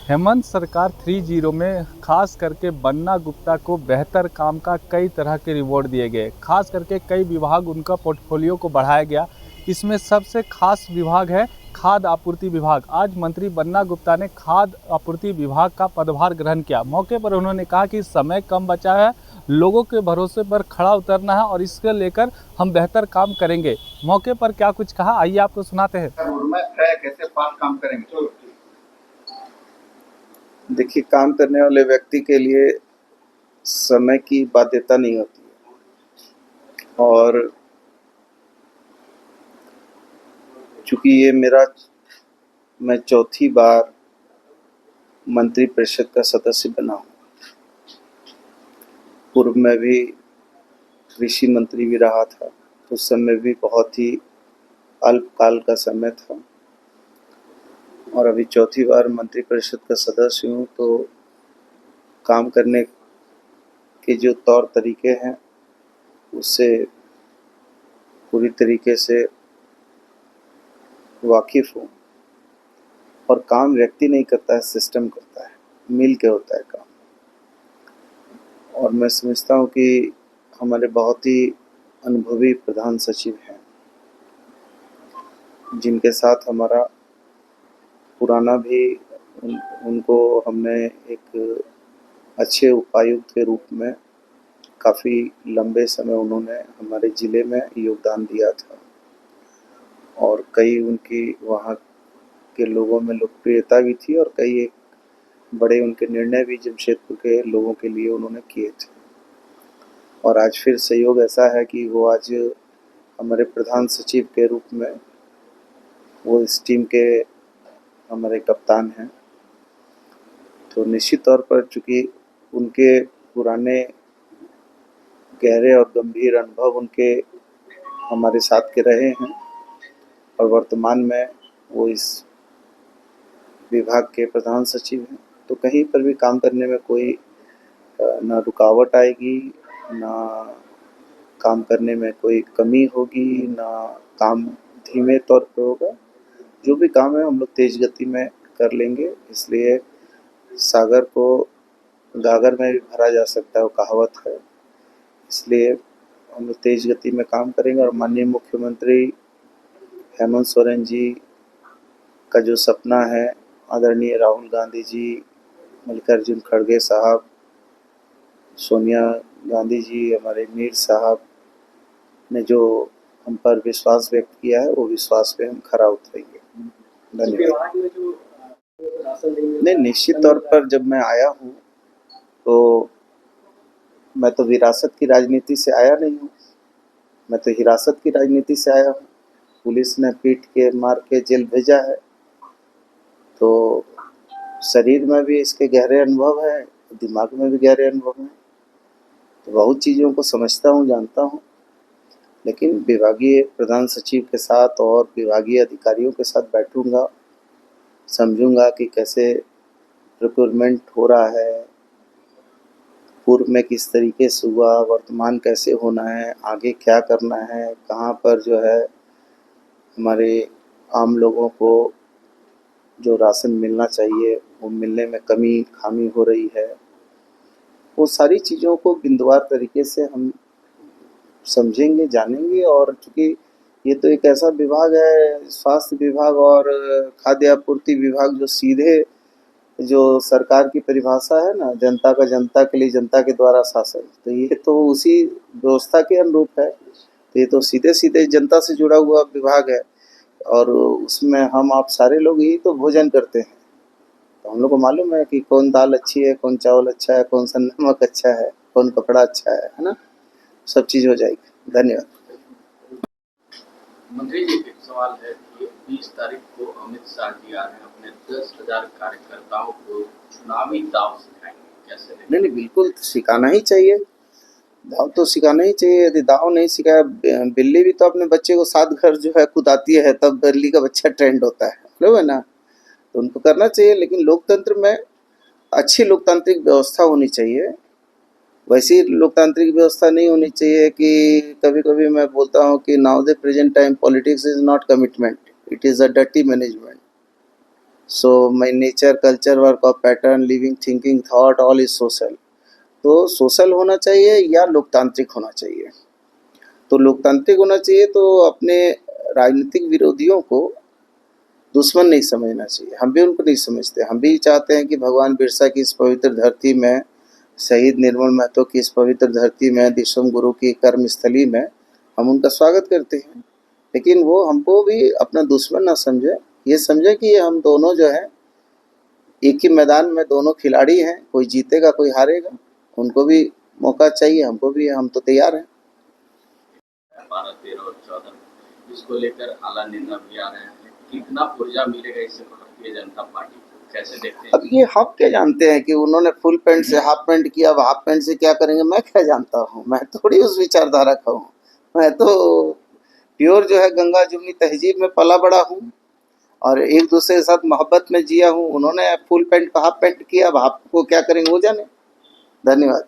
हेमंत सरकार 3.0 में खास करके बन्ना गुप्ता को बेहतर काम का कई तरह के रिवॉर्ड दिए गए। खास करके कई विभाग उनका पोर्टफोलियो को बढ़ाया गया। इसमें सबसे खास विभाग है खाद्य आपूर्ति विभाग। आज मंत्री बन्ना गुप्ता ने खाद्य आपूर्ति विभाग का पदभार ग्रहण किया। मौके पर उन्होंने कहा कि समय कम बचा है, लोगों के भरोसे पर खड़ा उतरना है और इसके लेकर हम बेहतर काम करेंगे। मौके पर क्या कुछ कहा, आइए आपको सुनाते हैं। कैसे पास काम करेंगे। चलो देखिए, काम करने वाले व्यक्ति के लिए समय की बाध्यता नहीं होती है। और चूंकि मैं चौथी बार मंत्रिपरिषद का सदस्य बना हूँ। पूर्व में भी कृषि मंत्री भी रहा था, तो उस समय भी बहुत ही अल्पकाल का समय था। और अभी चौथी बार मंत्रिपरिषद का सदस्य हूँ, तो काम करने के जो तौर तरीके हैं उससे पूरी तरीके से वाकिफ हूँ। और काम व्यक्ति नहीं करता है, सिस्टम करता है, मिल के होता है काम। और मैं समझता हूँ कि हमारे बहुत ही अनुभवी प्रधान सचिव हैं, जिनके साथ हमारा पुराना भी उनको हमने एक अच्छे उपायुक्त के रूप में काफ़ी लंबे समय उन्होंने हमारे ज़िले में योगदान दिया था। और कई उनकी वहाँ के लोगों में लोकप्रियता भी थी, और कई एक बड़े उनके निर्णय भी जमशेदपुर के लोगों के लिए उन्होंने किए थे। और आज फिर सहयोग ऐसा है कि वो आज हमारे प्रधान सचिव के रूप में वो इस टीम के हमारे कप्तान हैं। तो निश्चित तौर पर चूँकि उनके पुराने गहरे और गंभीर अनुभव उनके हमारे साथ के रहे हैं, और वर्तमान में वो इस विभाग के प्रधान सचिव हैं, तो कहीं पर भी काम करने में कोई ना रुकावट आएगी, ना काम करने में कोई कमी होगी, ना काम धीमे तौर पे होगा। जो भी काम है हम लोग तेज गति में कर लेंगे। इसलिए सागर को गागर में भी भरा जा सकता है, वो कहावत है। इसलिए हम लोग तेज गति में काम करेंगे। और माननीय मुख्यमंत्री हेमंत सोरेन जी का जो सपना है, आदरणीय राहुल गांधी जी, मल्लिकार्जुन खड़गे साहब, सोनिया गांधी जी, हमारे मीर साहब ने जो हम पर विश्वास व्यक्त किया है, वो विश्वास पे हम खरा उतरेंगे। धन्यवाद। नहीं, निश्चित तौर पर जब मैं आया हूँ तो मैं तो विरासत की राजनीति से आया नहीं हूँ, मैं तो हिरासत की राजनीति से आया हूँ। पुलिस ने पीट के मार के जेल भेजा है, तो शरीर में भी इसके गहरे अनुभव है, दिमाग में भी गहरे अनुभव है। तो बहुत चीज़ों को समझता हूँ, जानता हूँ। लेकिन विभागीय प्रधान सचिव के साथ और विभागीय अधिकारियों के साथ बैठूंगा, समझूंगा कि कैसे रिक्रूटमेंट हो रहा है, पूर्व में किस तरीके से हुआ, वर्तमान कैसे होना है, आगे क्या करना है, कहाँ पर जो है हमारे आम लोगों को जो राशन मिलना चाहिए वो मिलने में कमी खामी हो रही है। वो सारी चीज़ों को बिंदुवार तरीके से हम समझेंगे, जानेंगे। और चूँकि ये तो एक ऐसा विभाग है, स्वास्थ्य विभाग और खाद्य आपूर्ति विभाग, जो सीधे जो सरकार की परिभाषा है ना, जनता का जनता के लिए, जनता के द्वारा शासन, तो ये तो उसी व्यवस्था के अनुरूप है। तो ये तो सीधे सीधे जनता से जुड़ा हुआ विभाग है, और उसमें हम आप सारे लोग ही तो भोजन करते हैं। तो हम लोग को मालूम है कि कौन दाल अच्छी है, कौन चावल अच्छा है, कौन सा नमक अच्छा है, कौन कपड़ा अच्छा है ना। सब चीज़ हो जाएगी। धन्यवाद। मंत्री जी, एक सवाल है कि 20 तारीख को अमित शाह जी आ रहे हैं, अपने 10,000 कार्यकर्ताओं को चुनावी दांव सिखाएंगे, कैसे? नहीं, बिल्कुल सिखाना ही चाहिए। दाव तो सिखाना ही चाहिए। यदि दाव नहीं सिखाया, बिल्ली भी तो अपने बच्चे को 7 घर जो है कुदाती है, तब बिल्ली का बच्चा ट्रेंड होता है, मालूम है ना। तो उनको करना चाहिए। लेकिन लोकतंत्र में अच्छी लोकतांत्रिक व्यवस्था होनी चाहिए। वैसी लोकतांत्रिक व्यवस्था नहीं होनी चाहिए कि कभी-कभी मैं बोलता हूँ कि now the present time politics is not commitment, it is a dirty management. So my nature, culture, work of pattern, living, thinking, thought, all is social. तो सोशल होना चाहिए या लोकतांत्रिक होना चाहिए? तो लोकतांत्रिक होना चाहिए तो अपने राजनीतिक विरोधियों को दुश्मन नहीं समझना चाहिए। हम भी उनको नहीं समझते। हम भी चाहते हैं कि भगवान बिरसा की इस पवित्र धरती में, शहीद निर्मल महतो की इस पवित्र धरती में, दिशम गुरु की कर्मस्थली में हम उनका स्वागत करते हैं। लेकिन वो हमको भी अपना दुश्मन ना समझे, ये समझे कि हम दोनों जो है एक ही मैदान में दोनों खिलाड़ी हैं, कोई जीतेगा कोई हारेगा। उनको भी मौका चाहिए, हमको भी, हम तो तैयार हैं। 12, 13 और 14 इसको लेकर आला निंदा भी आ रहे हैं। कितना ऊर्जा मिलेगा इससे भारतीय जनता पार्टी को, कैसे देखते हैं? अब ये हम क्या जानते हैं कि उन्होंने फुल पैंट से हाफ पैंट किया, अब हाफ पैंट से क्या करेंगे, मैं क्या जानता हूँ? मैं थोड़ी उस विचारधारा का हूँ। मैं तो प्योर जो है गंगा जमुनी तहजीब में पला बड़ा हूँ और एक दूसरे के साथ मोहब्बत में जिया हूँ। उन्होंने फुल पैंट का हाफ पैंट किया, अब हाफ को क्या करेंगे वो जाने। धन्यवाद।